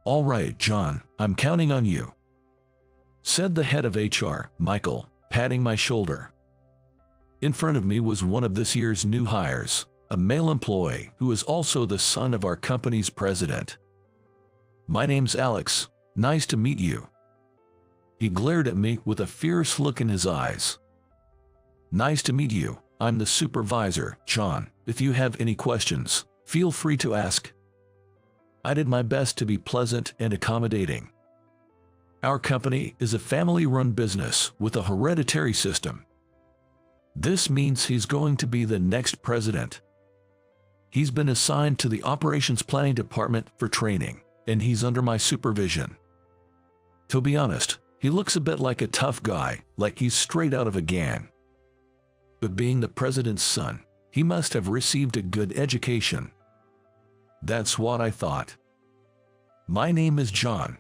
All right, John, I'm counting on you," said the head of HR, Michael, patting my shoulder. In front of me was one of this year's new hires, a male employee who is also the son of our company's president. "My name's Alex. Nice to meet you." He glared at me with a fierce look in his eyes. "Nice to meet you. I'm the supervisor, John. If you have any questions, feel free to ask." I did my best to be pleasant and accommodating. Our company is a family-run business with a hereditary system. This means he's going to be the next president. He's been assigned to the operations planning department for training, and he's under my supervision. To be honest, he looks a bit like a tough guy, like he's straight out of a gang. But being the president's son, he must have received a good education. That's what I thought. "My name is John.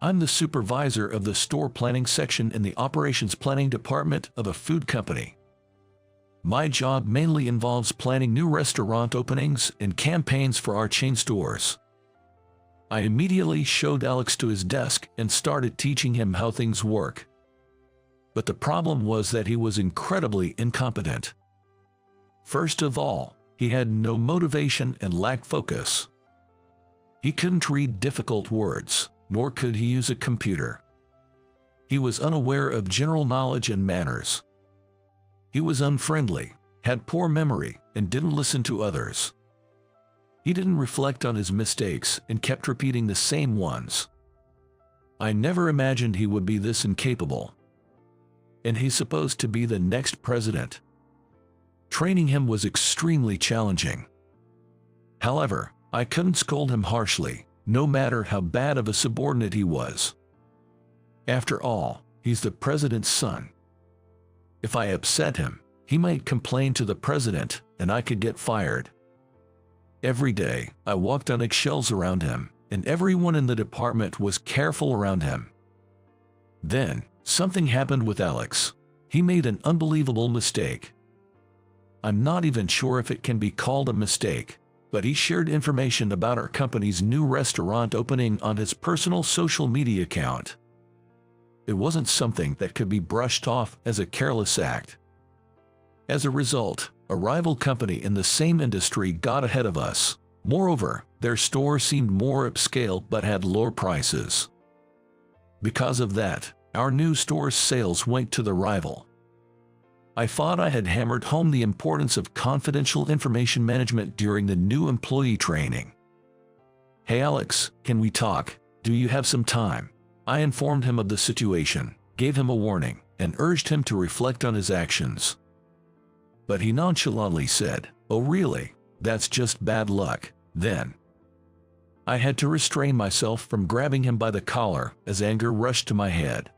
I'm the supervisor of the store planning section in the operations planning department of a food company. My job mainly involves planning new restaurant openings and campaigns for our chain stores." I immediately showed Alex to his desk and started teaching him how things work. But the problem was that he was incredibly incompetent. First of all, he had no motivation and lacked focus. He couldn't read difficult words, nor could he use a computer. He was unaware of general knowledge and manners. He was unfriendly, had poor memory, and didn't listen to others. He didn't reflect on his mistakes and kept repeating the same ones. I never imagined he would be this incapable. And he's supposed to be the next president. Training him was extremely challenging. However, I couldn't scold him harshly, no matter how bad of a subordinate he was. After all, he's the president's son. If I upset him, he might complain to the president, and I could get fired. Every day, I walked on eggshells around him, and everyone in the department was careful around him. Then, something happened with Alex. He made an unbelievable mistake. I'm not even sure if it can be called a mistake, but he shared information about our company's new restaurant opening on his personal social media account. It wasn't something that could be brushed off as a careless act. As a result, a rival company in the same industry got ahead of us. Moreover, their store seemed more upscale but had lower prices. Because of that, our new store's sales went to the rival. I thought I had hammered home the importance of confidential information management during the new employee training. "Hey Alex, can we talk? Do you have some time?" I informed him of the situation, gave him a warning, and urged him to reflect on his actions. But he nonchalantly said, "Oh really? That's just bad luck, then." I had to restrain myself from grabbing him by the collar as anger rushed to my head.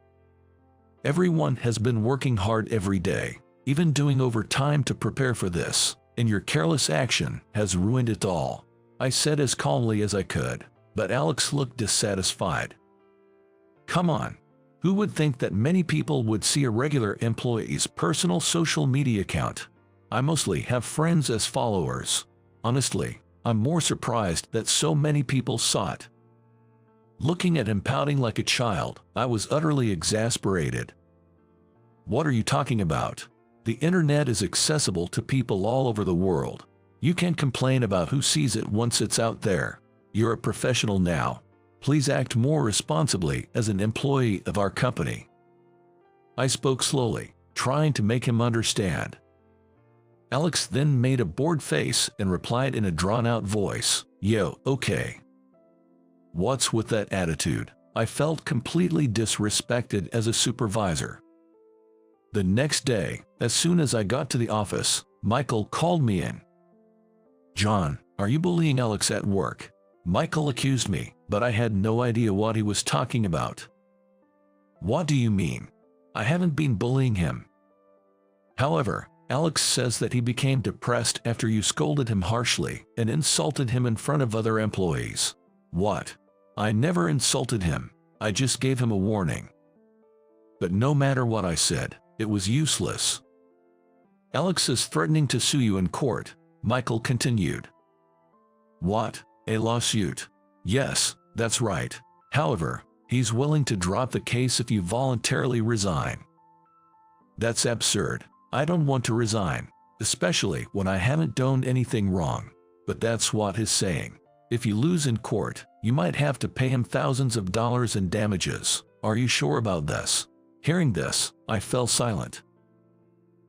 "Everyone has been working hard every day, even doing overtime to prepare for this, and your careless action has ruined it all," I said as calmly as I could, but Alex looked dissatisfied. "Come on. Who would think that many people would see a regular employee's personal social media account? I mostly have friends as followers. Honestly, I'm more surprised that so many people saw it." Looking at him pouting like a child, I was utterly exasperated. "What are you talking about? The internet is accessible to people all over the world. You can't complain about who sees it once it's out there. You're a professional now. Please act more responsibly as an employee of our company." I spoke slowly, trying to make him understand. Alex then made a bored face and replied in a drawn-out voice, "Yo, okay. What's with that attitude?" I felt completely disrespected as a supervisor. The next day, as soon as I got to the office, Michael called me in. "John, are you bullying Alex at work?" Michael accused me, but I had no idea what he was talking about. "What do you mean? I haven't been bullying him." "However, Alex says that he became depressed after you scolded him harshly and insulted him in front of other employees." "What? I never insulted him. I just gave him a warning." But no matter what I said, it was useless. "Alex is threatening to sue you in court," Michael continued. "What? A lawsuit?" "Yes, That's right. However, he's willing to drop the case if you voluntarily resign. That's absurd. I don't want to resign, especially when I haven't done anything wrong. But that's what he's saying. If you lose in court, you might have to pay him thousands of dollars in damages. Are you sure about this? Hearing this, I fell silent.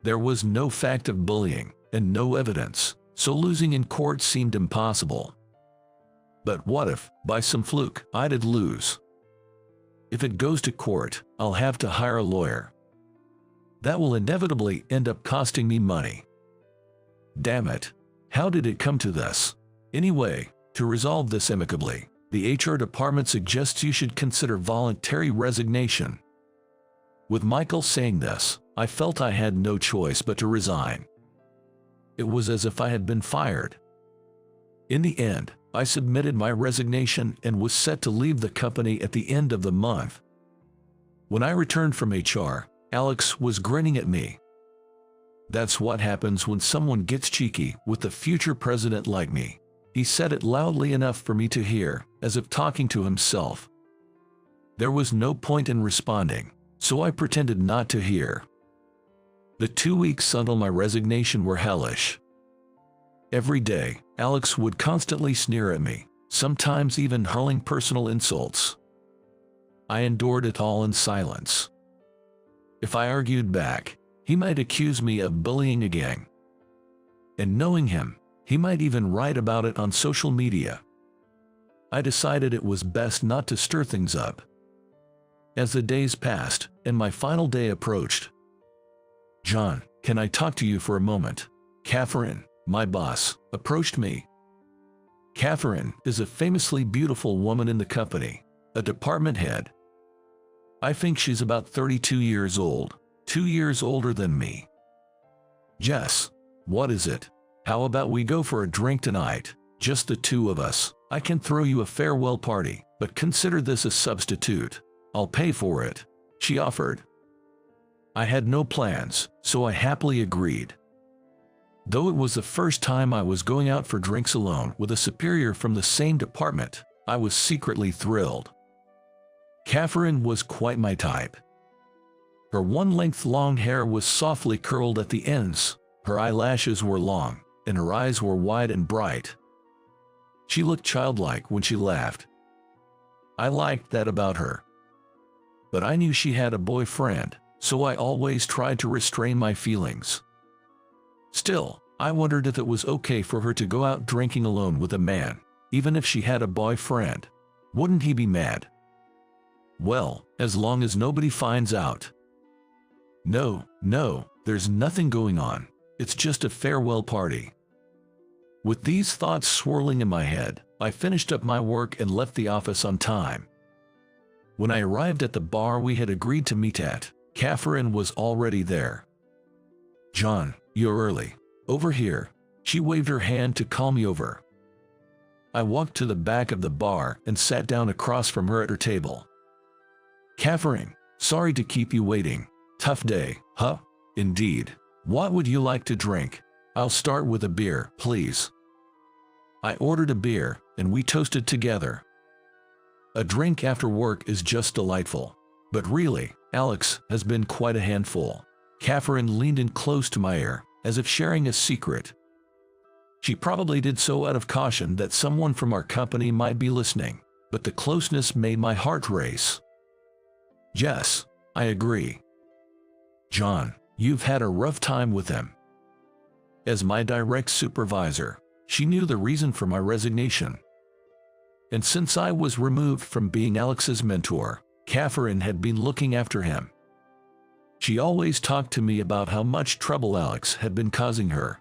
There was no fact of bullying and no evidence, so losing in court seemed impossible. But what if, by some fluke, I did lose? If it goes to court, I'll have to hire a lawyer. That will inevitably end up costing me money. Damn it. How did it come to this? Anyway, to resolve this amicably, the HR department suggests you should consider voluntary resignation. With Michael saying this, I felt I had no choice but to resign. It was as if I had been fired. In the end, I submitted my resignation and was set to leave the company at the end of the month. When I returned from HR, Alex was grinning at me. That's what happens when someone gets cheeky with the future president like me. He said it loudly enough for me to hear, as if talking to himself. There was no point in responding, so I pretended not to hear. The 2 weeks until my resignation were hellish. Every day, Alex would constantly sneer at me, sometimes even hurling personal insults. I endured it all in silence. If I argued back, he might accuse me of bullying again. And knowing him, he might even write about it on social media. I decided it was best not to stir things up. As the days passed and my final day approached, "John, can I talk to you for a moment?" Catherine, my boss, approached me. Catherine is a famously beautiful woman in the company, a department head. I think she's about 32 years old, 2 years older than me. "Jess, what is it? How about we go for a drink tonight, just the two of us? I can throw you a farewell party, but consider this a substitute. I'll pay for it," she offered. I had no plans, so I happily agreed. Though it was the first time I was going out for drinks alone with a superior from the same department, I was secretly thrilled. Catherine was quite my type. Her one-length long hair was softly curled at the ends, her eyelashes were long, and her eyes were wide and bright. She looked childlike when she laughed. I liked that about her. But I knew she had a boyfriend, so I always tried to restrain my feelings. Still, I wondered if it was okay for her to go out drinking alone with a man, even if she had a boyfriend. Wouldn't he be mad? Well, as long as nobody finds out. No, there's nothing going on. It's just a farewell party. With these thoughts swirling in my head, I finished up my work and left the office on time. When I arrived at the bar we had agreed to meet at, Catherine was already there. "John, you're early. Over here." She waved her hand to call me over. I walked to the back of the bar and sat down across from her at her table. "Catherine, sorry to keep you waiting. Tough day, huh?" "Indeed. What would you like to drink?" "I'll start with a beer, please." I ordered a beer, and we toasted together. A drink after work is just delightful. But really, Alex has been quite a handful. Catherine leaned in close to my ear, as if sharing a secret. She probably did so out of caution that someone from our company might be listening, but the closeness made my heart race. "Jess, I agree. John, you've had a rough time with him." As my direct supervisor, she knew the reason for my resignation. And since I was removed from being Alex's mentor, Catherine had been looking after him. She always talked to me about how much trouble Alex had been causing her.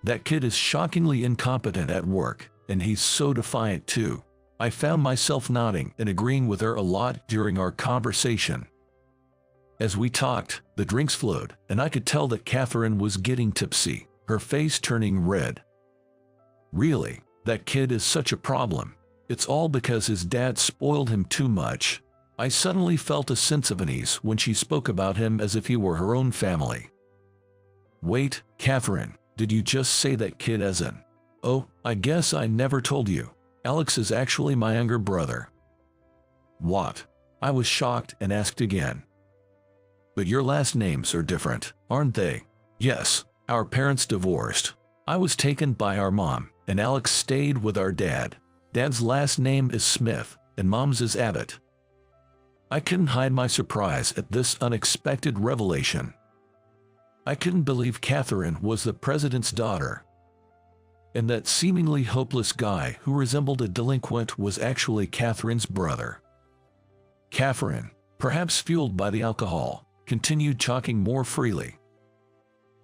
"That kid is shockingly incompetent at work, and he's so defiant too." I found myself nodding and agreeing with her a lot during our conversation. As we talked, the drinks flowed, and I could tell that Catherine was getting tipsy, her face turning red. "Really, that kid is such a problem. It's all because his dad spoiled him too much." I suddenly felt a sense of unease when she spoke about him as if he were her own family. "Wait, Catherine, did you just say that kid as in?" "Oh, I guess I never told you. Alex is actually my younger brother. What? I was shocked and asked again. But your last names are different, aren't they? Yes, our parents divorced. I was taken by our mom, and Alex stayed with our dad. Dad's last name is Smith, and Mom's is Abbott. I couldn't hide my surprise at this unexpected revelation. I couldn't believe Catherine was the president's daughter. And that seemingly hopeless guy who resembled a delinquent was actually Catherine's brother. Catherine, perhaps fueled by the alcohol, continued talking more freely.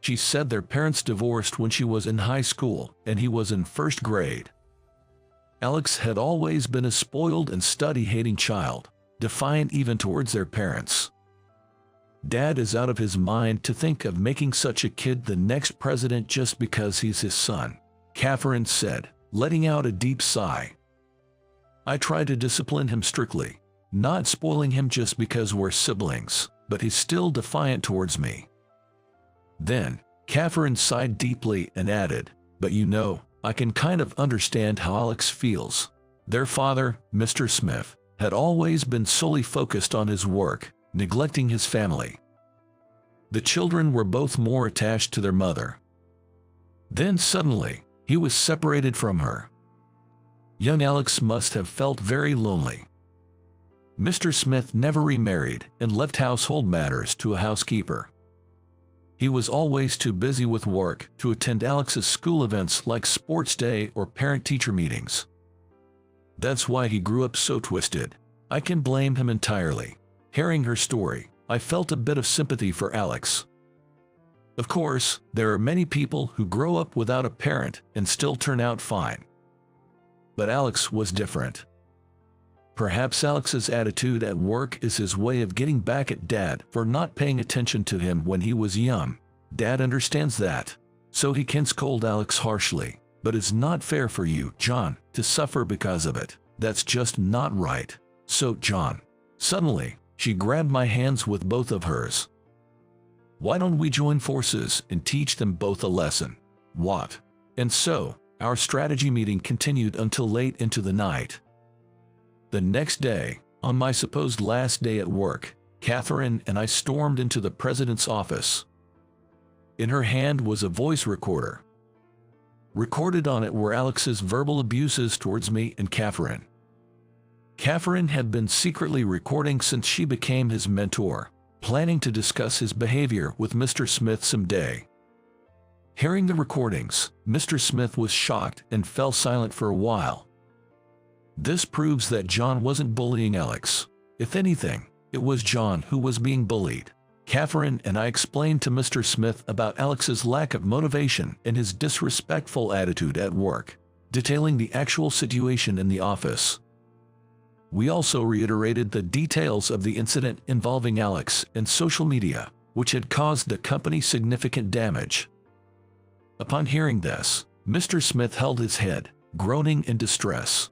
She said their parents divorced when she was in high school and he was in first grade. Alex had always been a spoiled and study-hating child, defiant even towards their parents. Dad is out of his mind to think of making such a kid the next president just because he's his son, Catherine said, letting out a deep sigh. I tried to discipline him strictly, not spoiling him just because we're siblings, but he's still defiant towards me. Then, Catherine sighed deeply and added, but you know, I can kind of understand how Alex feels. Their father, Mr. Smith, had always been solely focused on his work, neglecting his family. The children were both more attached to their mother. Then suddenly, he was separated from her. Young Alex must have felt very lonely. Mr. Smith never remarried and left household matters to a housekeeper. He was always too busy with work to attend Alex's school events like sports day or parent-teacher meetings. That's why he grew up so twisted. I can blame him entirely. Hearing her story, I felt a bit of sympathy for Alex. Of course, there are many people who grow up without a parent and still turn out fine. But Alex was different. Perhaps Alex's attitude at work is his way of getting back at Dad for not paying attention to him when he was young. Dad understands that, so he can scold Alex harshly. But it's not fair for you, John, to suffer because of it. That's just not right. So, John. Suddenly, she grabbed my hands with both of hers. Why don't we join forces and teach them both a lesson? What? And so, our strategy meeting continued until late into the night. The next day, on my supposed last day at work, Catherine and I stormed into the president's office. In her hand was a voice recorder. Recorded on it were Alex's verbal abuses towards me and Catherine. Catherine had been secretly recording since she became his mentor, planning to discuss his behavior with Mr. Smith someday. Hearing the recordings, Mr. Smith was shocked and fell silent for a while. This proves that John wasn't bullying Alex. If anything, it was John who was being bullied. Catherine and I explained to Mr. Smith about Alex's lack of motivation and his disrespectful attitude at work, detailing the actual situation in the office. We also reiterated the details of the incident involving Alex and social media, which had caused the company significant damage. Upon hearing this, Mr. Smith held his head, groaning in distress.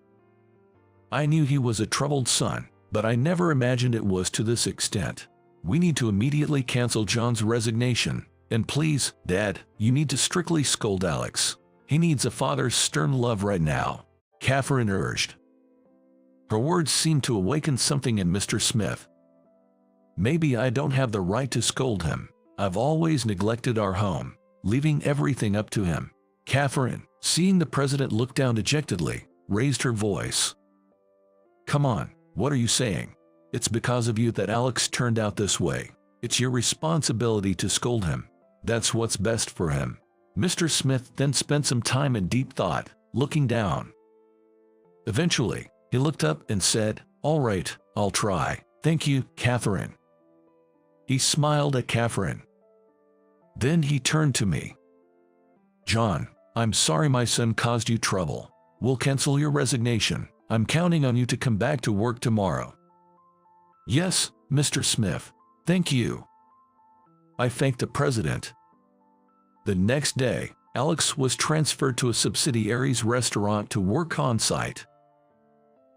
I knew he was a troubled son, but I never imagined it was to this extent. We need to immediately cancel John's resignation, and please, Dad, you need to strictly scold Alex. He needs a father's stern love right now, Catherine urged. Her words seemed to awaken something in Mr. Smith. Maybe I don't have the right to scold him. I've always neglected our home, leaving everything up to him. Catherine, seeing the president look down dejectedly, raised her voice. Come on, what are you saying? It's because of you that Alex turned out this way. It's your responsibility to scold him. That's what's best for him. Mr. Smith then spent some time in deep thought, looking down. Eventually, he looked up and said, "All right, I'll try. Thank you, Catherine." He smiled at Catherine. Then he turned to me. "John, I'm sorry my son caused you trouble. We'll cancel your resignation. I'm counting on you to come back to work tomorrow." "Yes, Mr. Smith. Thank you." I thanked the president. The next day, Alex was transferred to a subsidiary's restaurant to work on site.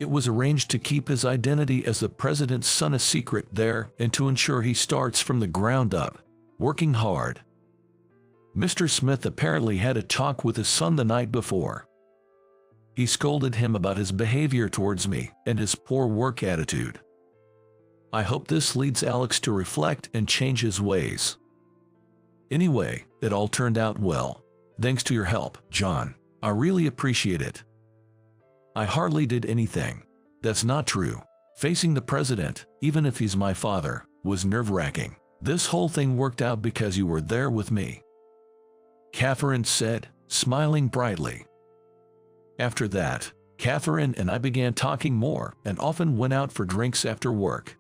It was arranged to keep his identity as the president's son a secret there and to ensure he starts from the ground up, working hard. Mr. Smith apparently had a talk with his son the night before. He scolded him about his behavior towards me and his poor work attitude. I hope this leads Alex to reflect and change his ways. Anyway, it all turned out well. Thanks to your help, John. I really appreciate it. I hardly did anything. That's not true. Facing the president, even if he's my father, was nerve-wracking. This whole thing worked out because you were there with me, Catherine said, smiling brightly. After that, Catherine and I began talking more and often went out for drinks after work.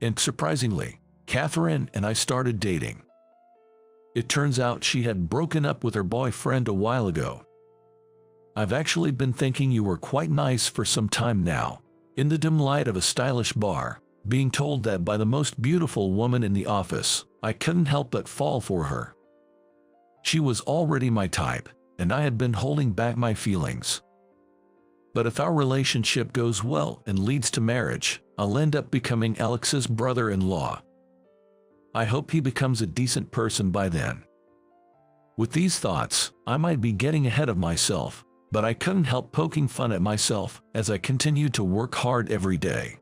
And surprisingly, Catherine and I started dating. It turns out she had broken up with her boyfriend a while ago. I've actually been thinking you were quite nice for some time now, in the dim light of a stylish bar, being told that by the most beautiful woman in the office. I couldn't help but fall for her. She was already my type, and I had been holding back my feelings. But if our relationship goes well and leads to marriage, I'll end up becoming Alex's brother-in-law. I hope he becomes a decent person by then. With these thoughts, I might be getting ahead of myself, but I couldn't help poking fun at myself as I continued to work hard every day.